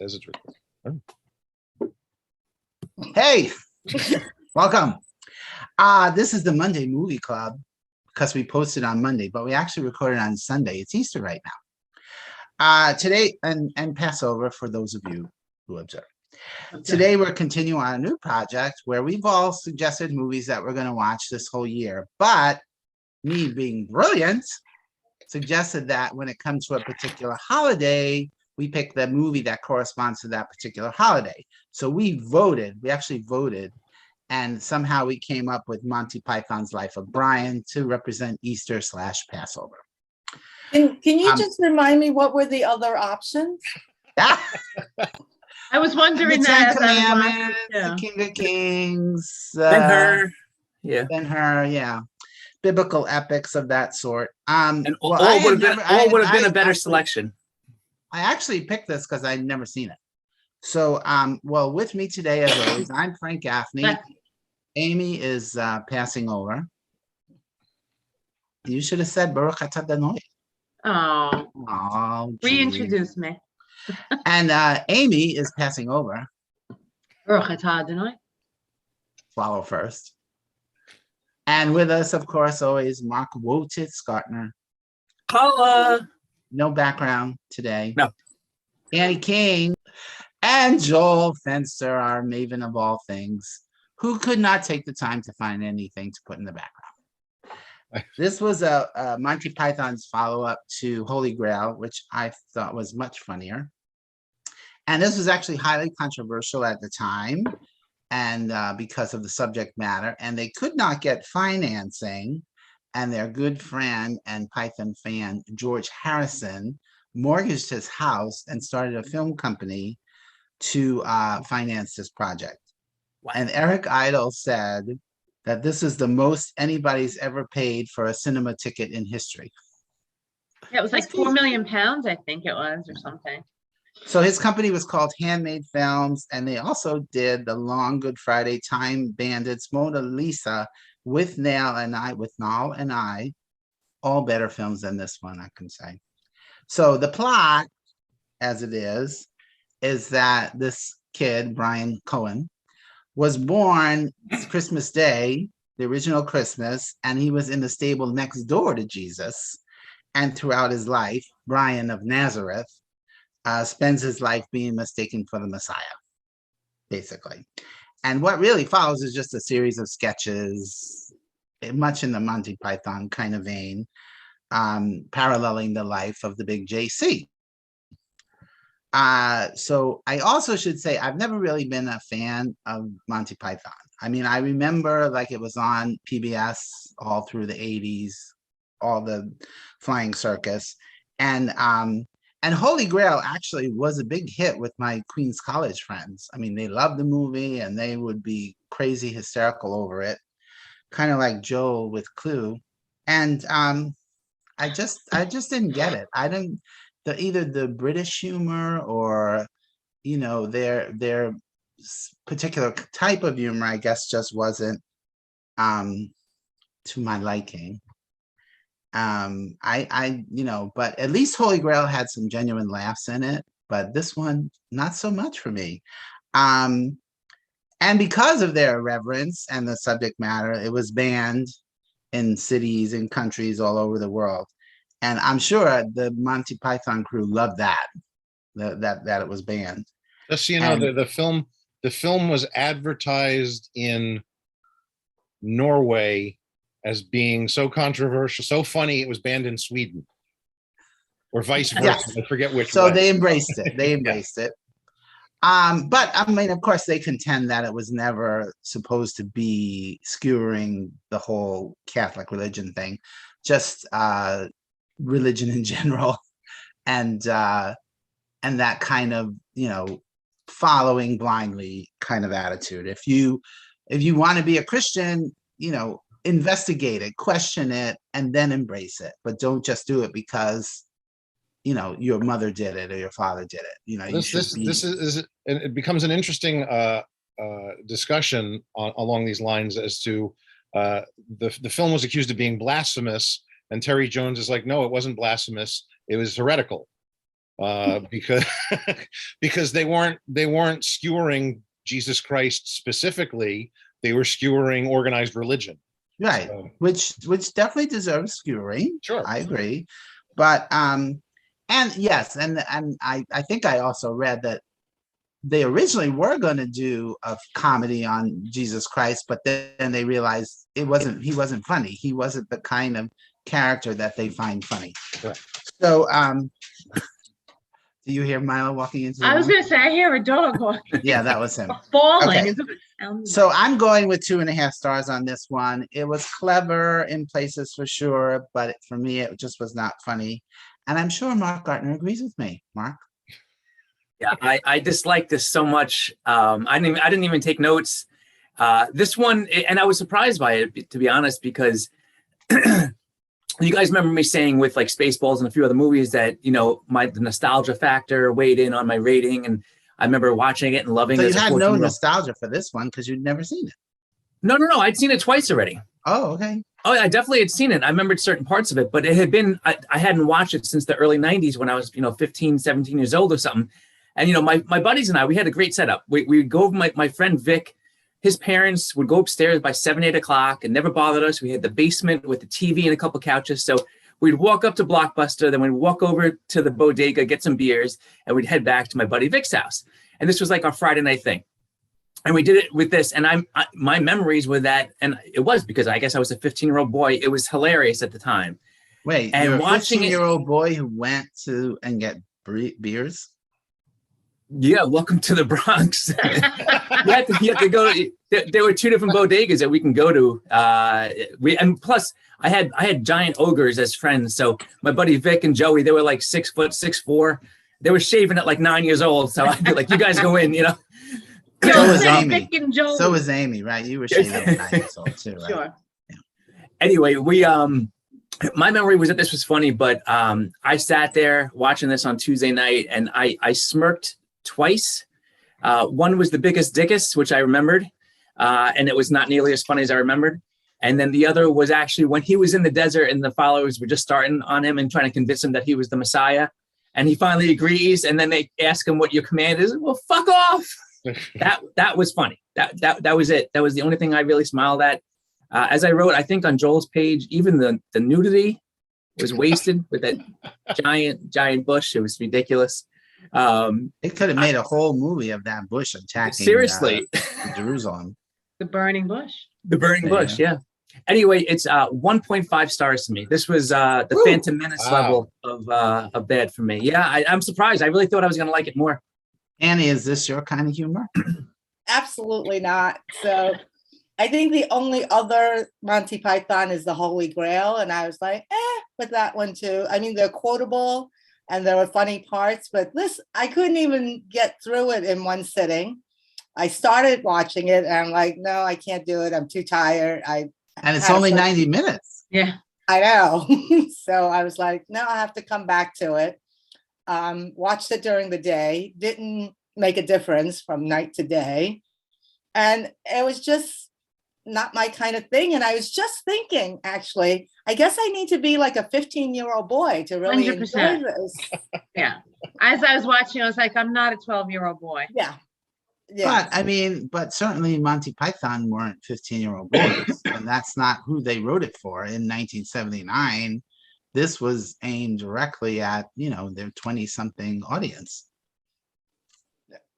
Says it's recording. Hey, welcome. This is the Monday Movie Club because we posted on Monday, but we actually recorded on Sunday. It's Easter right now. Today, and Passover for those of you who observe. Today, we're continuing on a new project where we've all suggested movies that we're going to watch this whole year. But me being brilliant, suggested that when it comes to a particular holiday, we pick the movie that corresponds to that particular holiday. So we actually voted, and somehow we came up with Monty Python's Life of Brian to represent Easter/Passover. Can you just remind me what were the other options? I was wondering the that. Ten Commandments, the King of Kings, Ben-Hur, yeah. Ben-Hur, yeah. Biblical epics of that sort. And well, all would have been a better selection. I actually picked this because I'd never seen it. So, well, with me today, as always, I'm Frank Gaffney. Amy is passing over. You should have said Baruch atah Adonai. Oh, reintroduce me. And Amy is passing over. Baruch atah Adonai. Follow first. And with us, of course, always Mark Wotitz Gartner. Holla. No background today. No. Annie King and Joel Fenster, our maven of all things, who could not take the time to find anything to put in the background. This was a Monty Python's follow-up to Holy Grail, which I thought was much funnier. And this was actually highly controversial at the time, and because of the subject matter, and they could not get financing, and their good friend and Python fan, George Harrison, mortgaged his house and started a film company to finance this project. Wow. And Eric Idle said that this is the most anybody's ever paid for a cinema ticket in history. Yeah, it was like 4 million pounds, I think it was, or something. So his company was called Handmade Films, and they also did The Long Good Friday, Time Bandits, Mona Lisa, with Nal and I, all better films than this one, I can say. So the plot, as it is that this kid, Brian Cohen, was born Christmas Day, the original Christmas, and he was in the stable next door to Jesus. And throughout his life, Brian of Nazareth spends his life being mistaken for the Messiah, basically. And what really follows is just a series of sketches, much in the Monty Python kind of vein, paralleling the life of the big JC. So I also should say I've never really been a fan of Monty Python. I mean, I remember like it was on PBS all through the 80s, all the Flying Circus. And Holy Grail actually was a big hit with my Queens College friends. I mean, they loved the movie and they would be crazy hysterical over it, kind of like Joel with Clue. And I just didn't get it. I didn't, either the British humor or, you know, their particular type of humor, I guess, just wasn't to my liking. You know, but at least Holy Grail had some genuine laughs in it, but this one, not so much for me. And because of their irreverence and the subject matter, it was banned in cities and countries all over the world. And I'm sure the Monty Python crew loved that it was banned. Just so you know, the film was advertised in Norway as being so controversial, so funny, it was banned in Sweden, or vice versa. Yes. I forget which. So way. They embraced it. They embraced it. But I mean, of course, they contend that it was never supposed to be skewering the whole Catholic religion thing, just religion in general, and that kind of, you know, following blindly kind of attitude. If you want to be a Christian, you know, investigate it, question it, and then embrace it. But don't just do it because, you know, your mother did it or your father did it. You know, it becomes an interesting discussion along these lines as to the film was accused of being blasphemous, and Terry Jones is like, no, it wasn't blasphemous, it was heretical. because because they weren't skewering Jesus Christ specifically. They were skewering organized religion. Right, So, which definitely deserves skewering. Sure. I agree. But and yes, and I think I also read that they originally were going to do a comedy on Jesus Christ, but then they realized he wasn't funny. He wasn't the kind of character that they find funny. Correct. So do you hear Milo walking into the I was room? gonna say, I hear a dog walking. Yeah, that was him. Or falling. Okay. Is it- sounds So like- I'm going with 2.5 stars on this one. It was clever in places for sure, but for me, it just was not funny. And I'm sure Mark Gartner agrees with me. Mark? Yeah, I dislike this so much. I didn't even take notes. This one, and I was surprised by it, to be honest, because you guys remember me saying with like Spaceballs and a few other movies that, you know, the nostalgia factor weighed in on my rating, and I remember watching it and loving So it. you as a had no 14-year-old. nostalgia for this one because you'd never seen it. No, I'd seen it twice already. Oh, okay. Oh, I definitely had seen it. I remembered certain parts of it, but it had been, I hadn't watched it since the early 90s when I was, 15, 17 years old or something. And, my buddies and I, we had a great setup. We would go over my friend Vic, his parents would go upstairs by 7, 8 o'clock and never bothered us. We had the basement with the TV and a couple couches. So we'd walk up to Blockbuster, then we'd walk over to the bodega, get some beers, and we'd head back to my buddy Vic's house. And this was like our Friday night thing. And we did it with this, and my memories were that, and it was because I guess I was a 15-year-old boy. It was hilarious at the time. Wait, And you're a watching it- 15-year-old boy who went to and get beers? Yeah, welcome to the Bronx. you had to go. There were 2 different bodegas that we can go to. And plus I had giant ogres as friends. So my buddy Vic and Joey, they were like 6 foot, 6'4". They were shaving at like 9 years old. So I'd be like, you guys go in, So Joel was said Amy. Vic and Joel. So was Amy, right? You were shaving at 9 years old too, right? Sure. Anyway, my memory was that this was funny, but I sat there watching this on Tuesday night and I smirked twice. One was the biggest dickus, which I remembered, and it was not nearly as funny as I remembered. And then the other was actually when he was in the desert and the followers were just starting on him and trying to convince him that he was the Messiah. And he finally agrees. And then they ask him what your command is. Well, fuck off. That was funny. That was it. That was the only thing I really smiled at. As I wrote, I think on Joel's page, even the nudity was wasted with that giant bush. It was ridiculous. It could have made a whole movie of that bush attacking Seriously. Jerusalem. The burning bush. The burning bush, yeah. Anyway, it's 1.5 stars to me. This was the Woo! Phantom Menace Wow. level of bad for me. Yeah, I'm surprised. I really thought I was going to like it more. Annie, is this your kind of humor? Absolutely not. So I think the only other Monty Python is the Holy Grail. And I was like, with that one too. I mean, they're quotable and there were funny parts, but this, I couldn't even get through it in one sitting. I started watching it and I'm like, no, I can't do it. I'm too tired. And it's only 90 minutes. Yeah. I know. So I was like, no, I have to come back to it. Watched it during the day, didn't make a difference from night to day. And it was just not my kind of thing. And I was just thinking, actually, I guess I need to be like a 15-year-old boy to really 100%. enjoy this. Yeah. As I was watching, I was like, I'm not a 12-year-old boy. Yeah. Yeah. But I mean, but certainly Monty Python weren't 15-year-old boys, and that's not who they wrote it for. In 1979, this was aimed directly at, their 20-something audience.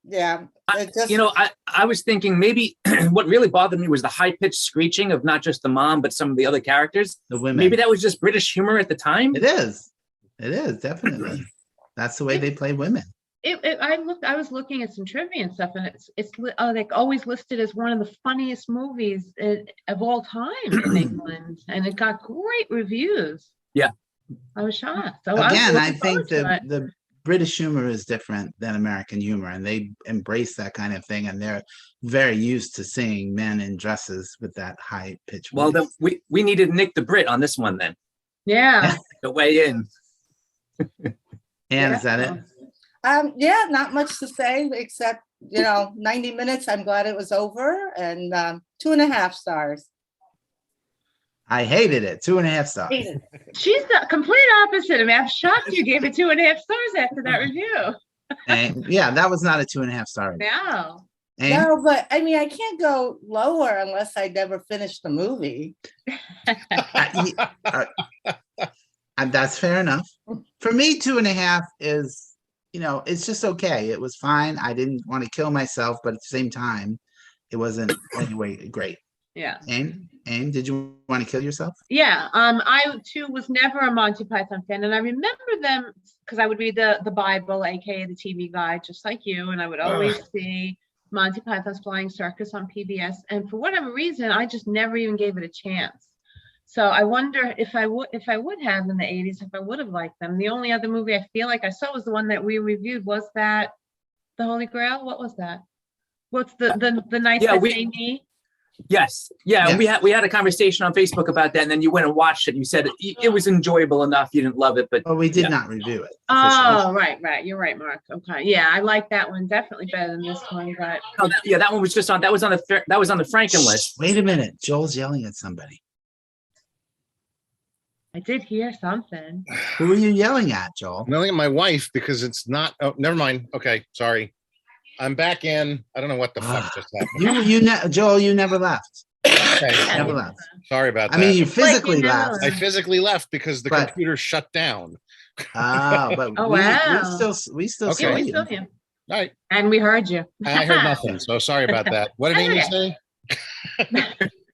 Yeah. It just, I was thinking maybe what really bothered me was the high-pitched screeching of not just the mom, but some of the other characters. The women. Maybe that was just British humor at the time. It is. It is, definitely. That's the way they play women. I was looking at some trivia and stuff, and it's like always listed as one of the funniest movies of all time in England, and it got great reviews. Yeah, I was shocked. So Again, I looking think forward to it. the British humor is different than American humor, and they embrace that kind of thing, and they're very used to seeing men in dresses with that high pitch. Well, then we needed Nick the Brit on this one then Yeah. to weigh in. And is that it? yeah, not much to say except 90 minutes. I'm glad it was over, and 2.5 stars. I hated it. 2.5 stars. Hated it. She's the complete opposite of me. I'm shocked you gave it 2.5 stars after that review. And yeah, that was not a 2.5 star. No. And No, but I mean, I can't go lower unless I never finish the movie. and that's fair enough. For me, 2.5 is, it's just okay. It was fine. I didn't want to kill myself, but at the same time, it wasn't anyway great. Yeah. Aim, did you want to kill yourself? Yeah. I too was never a Monty Python fan, and I remember them because I would read the Bible, aka the TV guide, just like you, and I would always see Monty Python's Flying Circus on PBS, and for whatever reason, I just never even gave it a chance. So I wonder if I would have in the 80s, if I would have liked them. The only other movie I feel like I saw was the one that we reviewed. Was that The Holy Grail? What was that? What's the night that they meet? Yes. Yeah. We had a conversation on Facebook about that, and then you went and watched it. And you said it was enjoyable enough. You didn't love it, but we did not review it. Oh, right. You're right, Mark. Okay. Yeah, I like that one definitely better than this one. But that one was just on. That was on the Franken list. Wait a minute. Joel's yelling at somebody. I did hear something. Who are you yelling at, Joel? I'm yelling at my wife because it's not. Oh, never mind. Okay, sorry. I'm back in. I don't know what the fuck just happened. Joel, you never left. Okay. Never left. Sorry about that. I mean, you physically left. I physically left because the computer shut down. But we still saw you. All right. And we heard you. I heard nothing, so sorry about that. What did Amy say?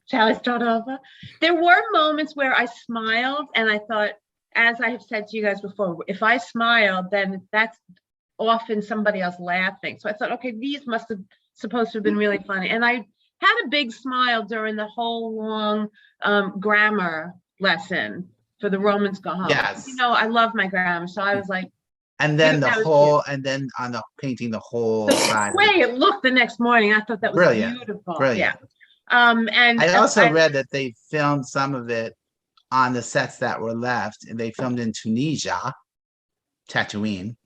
Shall I start over? There were moments where I smiled, and I thought, as I have said to you guys before, if I smiled, then that's often somebody else laughing. So I thought, okay, these must have supposed to have been really funny. And I had a big smile during the whole long grammar lesson for The Romans Go Home. Yes. I love my grammar. So I was like, and then and then on the painting the whole side. The way it looked the next morning, I thought that was beautiful. Brilliant. Yeah. And I also read that they filmed some of it on the sets that were left, and they filmed in Tunisia, Tatooine,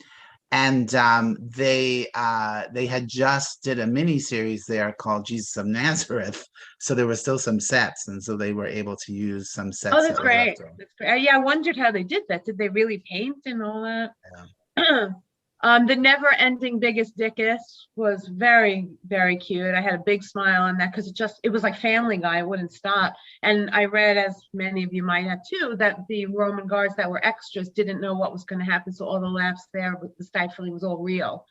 and they had just did a mini series there called Jesus of Nazareth, so there were still some sets, and so they were able to use some sets. Oh, that's great. That's great. Yeah, I wondered how they did that. Did they really paint and all that? Yeah. The Never Ending Biggest Dickus was very, very cute. I had a big smile on that because it was like Family Guy. It wouldn't stop. And I read, as many of you might have too, that the Roman guards that were extras didn't know what was going to happen. So all the laughs there with the stifling was all real.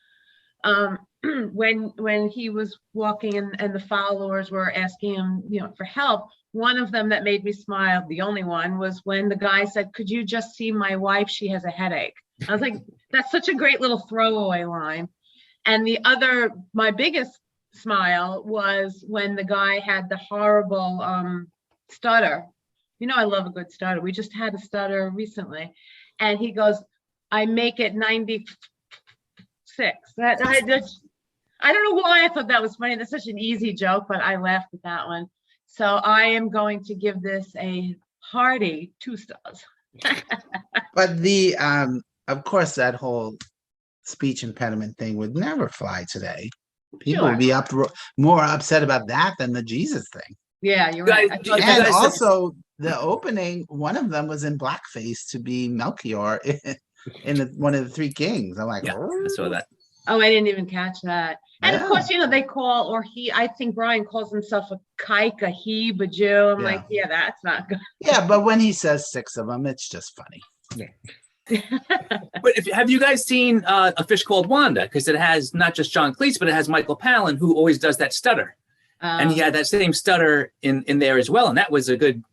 When he was walking and the followers were asking him, for help, one of them that made me smile, the only one, was when the guy said, "Could you just see my wife? She has a headache." I was like, that's such a great little throwaway line. And my biggest smile was when the guy had the horrible stutter. I love a good stutter. We just had a stutter recently. And he goes, "I make it 96. I don't know why I thought that was funny. That's such an easy joke, but I laughed at that one. So I am going to give this a hearty 2 stars. But of course, that whole speech impediment thing would never fly today. People would be more upset about that than the Jesus thing. Yeah, you're right. And also, the opening, one of them was in blackface to be Melchior in one of the 3 kings. I'm like, I saw that. Oh, I didn't even catch that. And of course, they call, I think Brian calls himself a kike, a he, a Jew. I'm like, that's not good. Yeah, but when he says 6 of them, it's just funny. Yeah. But have you guys seen A Fish Called Wanda? Because it has not just John Cleese, but it has Michael Palin, who always does that stutter. And he had that same stutter in there as well. And that was a good,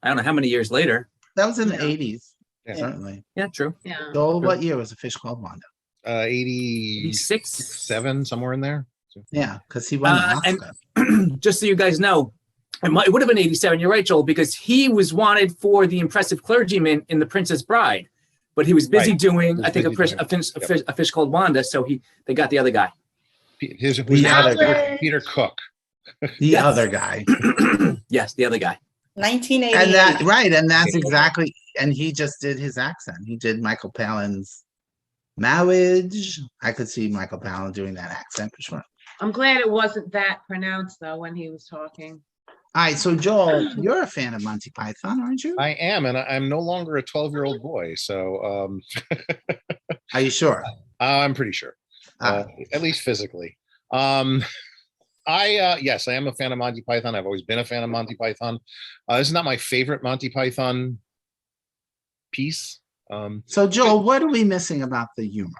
I don't know how many years later. That was in the 80s, certainly. Yeah, true. Yeah. So what year was A Fish Called Wanda? 86, 7, somewhere in there. So. Yeah, because he won the Oscar. And just so you guys know, it would have been 87. You're right, Joel, because he was wanted for the impressive clergyman in The Princess Bride. But he was busy doing, I think, a fish called Wanda. So they got the other guy. Peter Cook. The other guy. Yes, the other guy. 1988. And that's exactly. And he just did his accent. He did Michael Palin's marriage. I could see Michael Palin doing that accent for sure. I'm glad it wasn't that pronounced though when he was talking. All right, so Joel, you're a fan of Monty Python, aren't you? I am, and I'm no longer a 12-year-old boy, so Are you sure? I'm pretty sure, Ah, at least physically. Yes, I am a fan of Monty Python. I've always been a fan of Monty Python. This is not my favorite Monty Python piece. so Joel, what are we missing about the humor?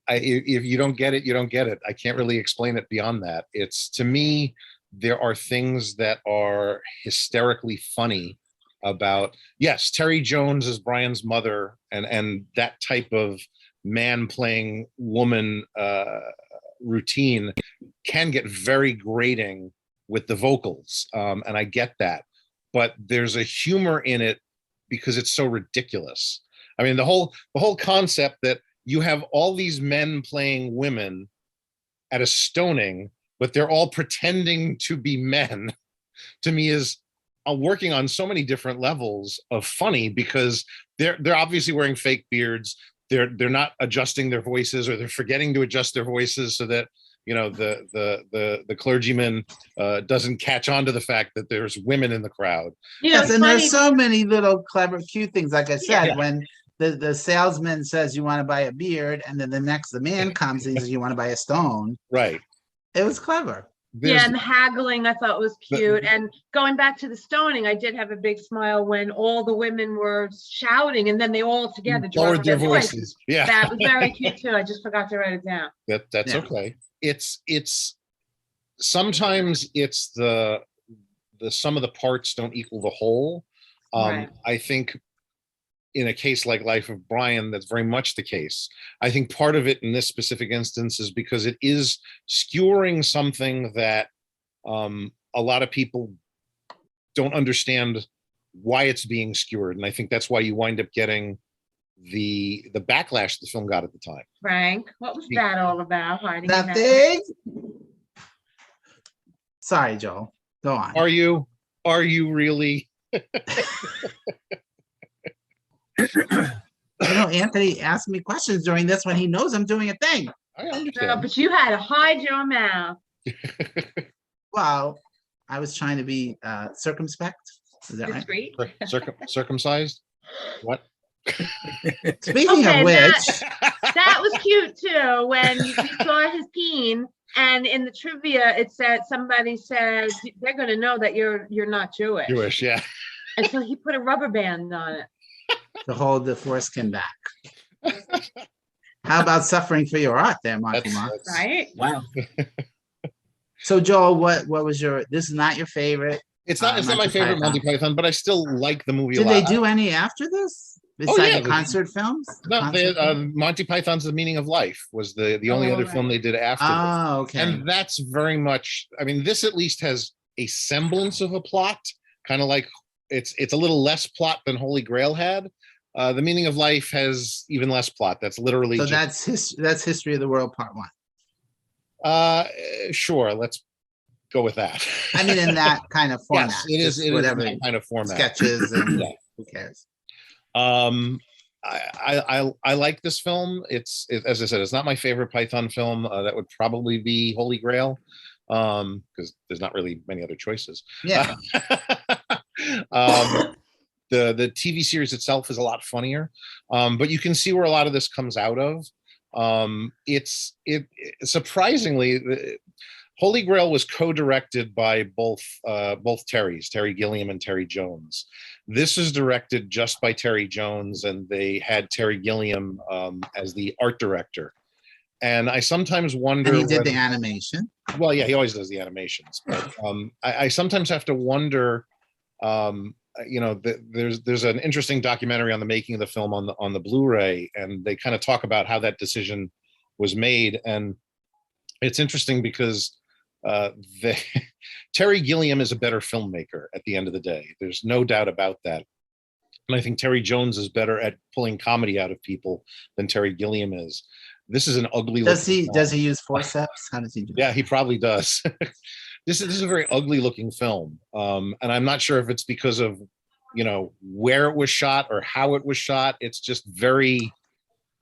If you don't get it, you don't get it. I can't really explain it beyond that. It's, to me, there are things that are hysterically funny about, yes, Terry Jones as Brian's mother, and that type of man playing woman routine can get very grating with the vocals, and I get that, but there's a humor in it because it's so ridiculous. I mean, the whole concept that you have all these men playing women at a stoning, but they're all pretending to be men, to me is working on so many different levels of funny, because they're obviously wearing fake beards. They're not adjusting their voices, or they're forgetting to adjust their voices so that, you know, the clergyman doesn't catch on to the fact that there's women in the crowd. You know, Yes, it's and funny. there's so many little clever, cute things. Like I said, Yeah. when the salesman says you want to buy a beard, and then the man comes and he says you want to buy a stone. Right. It was clever. There's- Yeah, and the haggling I thought was cute. And going back to the stoning, I did have a big smile when all the women were shouting and then they all together lowered dropped their voice. voices. Yeah. That was very cute too. I just forgot to write it down. That's Yeah. okay. It's sometimes it's the sum of the parts don't equal the whole. Right. I think in a case like Life of Brian, that's very much the case. I think part of it in this specific instance is because it is skewering something that a lot of people don't understand why it's being skewered, and I think that's why you wind up getting the backlash the film got at the time. Frank, what was that all about? Hiding in that- Nothing. Sorry, Joel. Go on. Are you really? You know, Anthony asked me questions during this when he knows I'm doing a thing. I No, understand. but you had to hide your mouth. Well, I was trying to be circumspect. Is that right? Discreet. Circumcised? What? Speaking Okay, of which, That was cute too, when you saw his peen, and in the trivia, it said, somebody said, they're gonna know that you're not Jewish. Jewish, yeah. And so he put a rubber band on it. to hold the foreskin back. How about suffering for your art there, Monty That's, Mark? that's- Right? Wow. So Joel, what was your, this is not your favorite? It's not my Monty favorite Python. Monty Python, but I still like the movie a Did lot. they do any after this? Oh, Besides yeah, the concert films? No, Concert films? Monty Python's The Meaning of Life was the only Oh, other right. film they did after this. Oh, okay. And that's very much, I mean, this at least has a semblance of a plot, kind of like it's a little less plot than Holy Grail had. The Meaning of Life has even less plot. That's literally So just, that's History of the World Part 1. sure, let's go with that. I mean, in that kind of format. Yes, it is, just it is whatever that kind of format. sketches and Yeah. who cares? I like this film. As I said, it's not my favorite Python film. That would probably be Holy Grail, because there's not really many other choices. Yeah. The TV series itself is a lot funnier, but you can see where a lot of this comes out of. Surprisingly, Holy Grail was co-directed by both Terrys, Terry Gilliam and Terry Jones. This is directed just by Terry Jones, and they had Terry Gilliam as the art director. And I sometimes wonder. And he did whether- the animation. Well, yeah, he always does the animations, but I sometimes have to wonder. There's an interesting documentary on the making of the film on the Blu-ray, and they kind of talk about how that decision was made, and it's interesting because Terry Gilliam is a better filmmaker at the end of the day. There's no doubt about that. And I think Terry Jones is better at pulling comedy out of people than Terry Gilliam is. This is an ugly. Does he looking film. use forceps? How does he do? Yeah, he probably does. This is a very ugly looking film. And I'm not sure if it's because of, where it was shot or how it was shot. It's just very,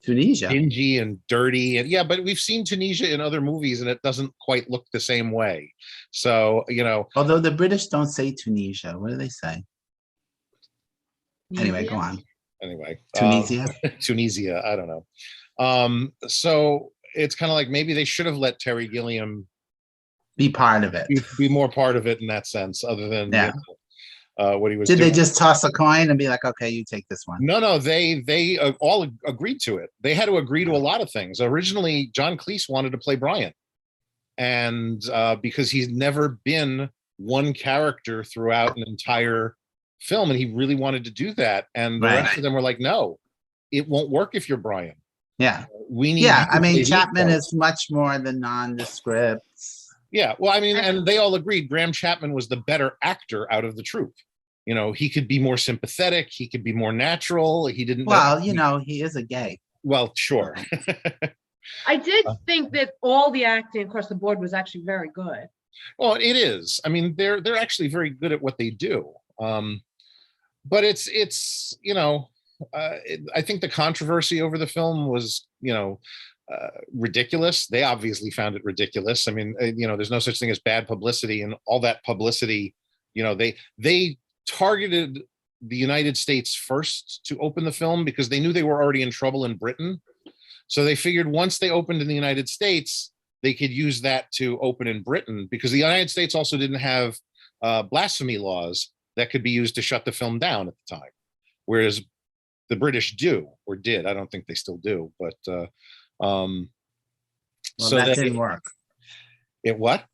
Tunisia. dingy and dirty. And yeah, but we've seen Tunisia in other movies and it doesn't quite look the same way. So, Although the British don't say Tunisia. What do they say? Anyway, go on. anyway, Tunisia. Tunisia, I don't know. So it's kind of like maybe they should have let Terry Gilliam Be part of it. be more part of it in that sense, other than Yeah. what he was Did doing. they just toss a coin and be like, okay, you take this one? No, they all agreed to it. They had to agree to a lot of things. Originally, John Cleese wanted to play Brian, and because he's never been one character throughout an entire film, and he really wanted to do that. And the Right. rest of them were like, "No, it won't work if you're Brian. Yeah. We need." Yeah. you to I mean, play these Chapman parts." is much more the nondescript. Yeah, well, I mean, and they all agreed Graham Chapman was the better actor out of the troupe. He could be more sympathetic. He could be more natural. He didn't. Well, he is a gay. Well, sure. I did think that all the acting across the board was actually very good. Well, it is. I mean, they're actually very good at what they do. But it's I think the controversy over the film was ridiculous. They obviously found it ridiculous. I mean, there's no such thing as bad publicity, and all that publicity. They targeted the United States first to open the film because they knew they were already in trouble in Britain. So they figured once they opened in the United States, they could use that to open in Britain, because the United States also didn't have blasphemy laws that could be used to shut the film down at the time, whereas the British do, or did. I don't think they still do, but Well, so that didn't work. It what?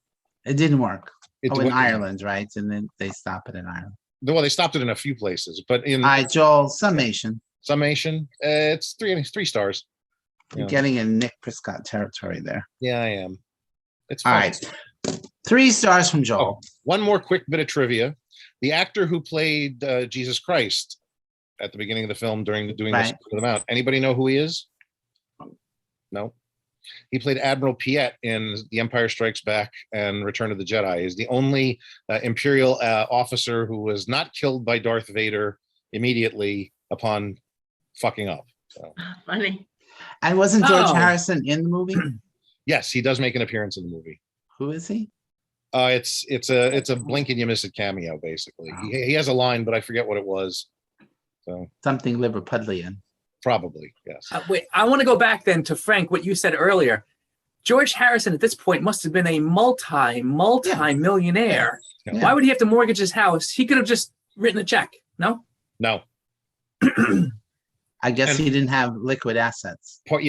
It didn't work. It in went- Ireland, right? And then they stop it in Ireland. Well, they stopped it in a few places, but in All right, Joel, summation. summation, it's three stars. You're Yeah. getting in Nick Prescott territory there. Yeah, I am. It's All fun. right. 3 stars from Joel. One more quick bit of trivia: the actor who played Jesus Christ at the beginning of the film doing this Right. amount. Anybody know who he is? No. He played Admiral Piet in The Empire Strikes Back and Return of the Jedi. He's the only Imperial officer who was not killed by Darth Vader immediately upon fucking up. So, Funny. And wasn't George Oh. Harrison in the movie? yes, he does make an appearance in the movie. Who is he? It's a blink and you miss it cameo, basically. He has a line, but I forget what it was. So Something Liverpudlian. probably, yes. Wait, I want to go back then to Frank, what you said earlier. George Harrison at this point must have been a multi-millionaire. Yeah. Why would he have to mortgage his house? He could have just written a check. No? No. I guess And- he didn't have liquid assets. Part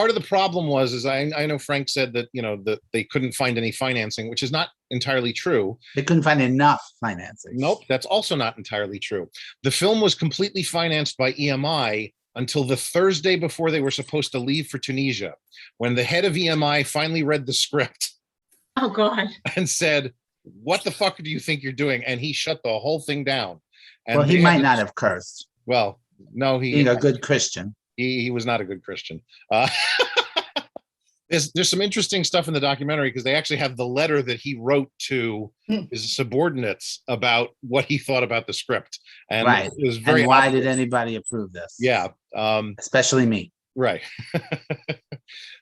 of the problem was I know Frank said that that they couldn't find any financing, which is not entirely true. They couldn't find enough financing. Nope, that's also not entirely true. The film was completely financed by EMI until the Thursday before they were supposed to leave for Tunisia, when the head of EMI finally read the script Oh, God. and said, "What the fuck do you think you're doing?" And he shut the whole thing down. And Well, he they had might to- not have cursed. Well, no, Being a good Christian. he was not a good Christian. There's some interesting stuff in the documentary because they actually have the letter that he wrote to his subordinates about what he thought about the script, and Right. it was very And why obvious. did anybody approve this? Yeah, Especially me. right.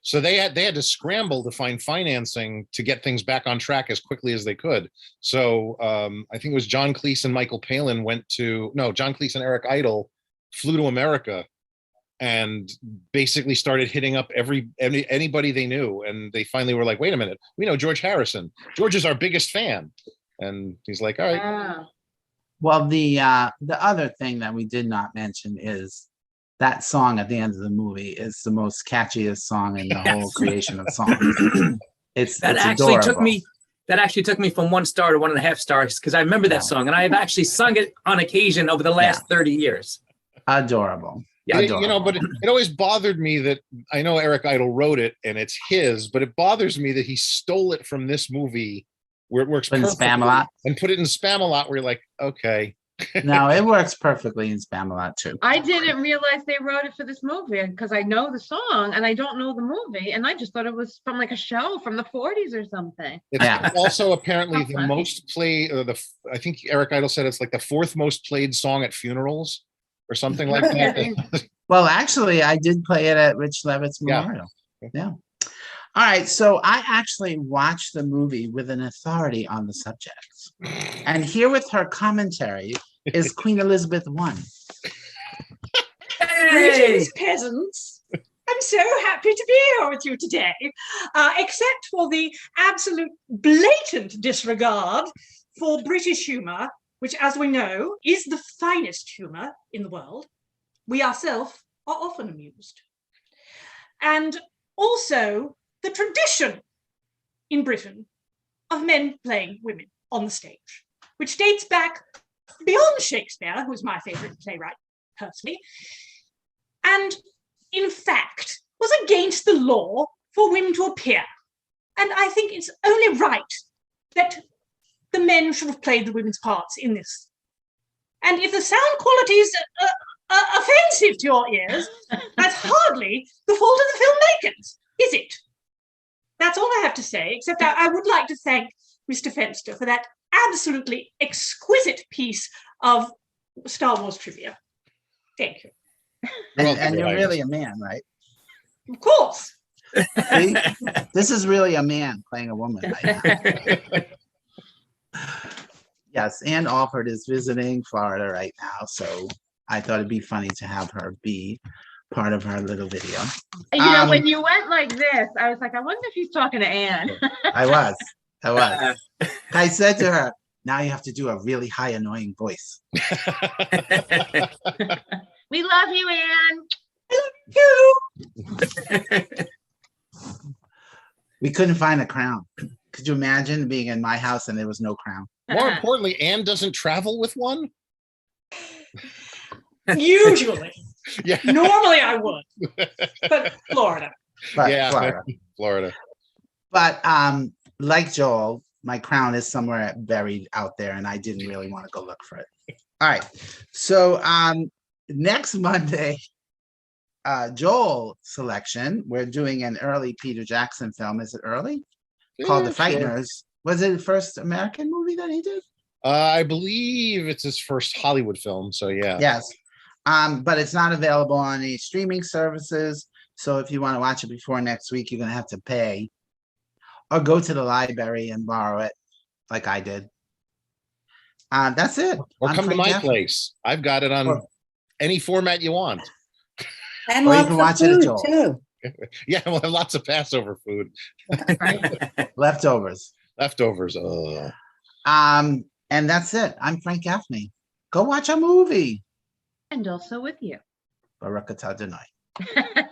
So they had to scramble to find financing to get things back on track as quickly as they could. So I think it was John Cleese and Michael Palin John Cleese and Eric Idle flew to America and basically started hitting up anybody they knew, and they finally were like, "Wait a minute, we know George Harrison. George is our biggest fan," and he's like, "All right." Ah. Well, the other thing that we did not mention is that song at the end of the movie is the most catchiest song in the whole Yes. creation of songs. It's Actually adorable. took me from 1 star to 1.5 stars because I remember that song and I've actually sung it on occasion over the last 30 years. Adorable. Yeah, Adorable. But it always bothered me that I know Eric Idle wrote it and it's his, but it bothers me that he stole it from this movie where it works Put in perfectly Spamalot. and put it in Spamalot where you're like, okay. No, it works perfectly in Spamalot too. I didn't realize they wrote it for this movie because I know the song and I don't know the movie. And I just thought it was from like a show from the 40s or something. It's Yeah. also apparently the Okay. most played, I think Eric Idle said it's like the 4th most played song at funerals or something like that. Well, actually, I did play it at Rich Levitt's Yeah. Memorial. Yeah. All right. So I actually watched the movie with an authority on the subject. And here with her commentary is Queen Elizabeth I. Greetings, peasants. I'm so happy to be here with you today, except for the absolute blatant disregard for British humour, which, as we know, is the finest humour in the world. We ourselves are often amused. And also the tradition in Britain of men playing women on the stage, which dates back beyond Shakespeare, who is my favourite playwright personally, and in fact was against the law for women to appear. And I think it's only right that the men should have played the women's parts in this. And if the sound quality is offensive to your ears, that's hardly the fault of the filmmakers, is it? That's all I have to say, except I would like to thank Mr. Fenster for that absolutely exquisite piece of Star Wars trivia. Thank you. And you're really a man, right? Of course. See? This is really a man playing a woman right now. Yes, Ann Alford is visiting Florida right now, so I thought it'd be funny to have her be part of our little video. You know, when you went like this, I was like, I wonder if he's talking to Anne. I was. I said to her, now you have to do a really high, annoying voice. We love you, Anne. We couldn't find a crown. Could you imagine being in my house and there was no crown? More importantly, Anne doesn't travel with one. Usually. Yeah. Normally I would. But Florida. But Yeah. Florida. Florida. But like Joel, my crown is somewhere buried out there and I didn't really want to go look for it. All right. So next Monday, Joel selection, we're doing an early Peter Jackson film. Is it early? Called The Yeah, sure. Frighteners. Was it the first American movie that he did? I believe it's his first Hollywood film. So yeah. Yes. But it's not available on any streaming services. So if you want to watch it before next week, you're going to have to pay or go to the library and borrow it like I did. That's it. Or I'm come to Frank my Gaffney. place. I've got it on Or- any format you want. And Or you lots can of watch it at food Joel's. too. Yeah, we'll have lots of Passover food. Leftovers. Leftovers. And that's it. I'm Frank Gaffney. Go watch a movie. And also with you. Barakatah Denai.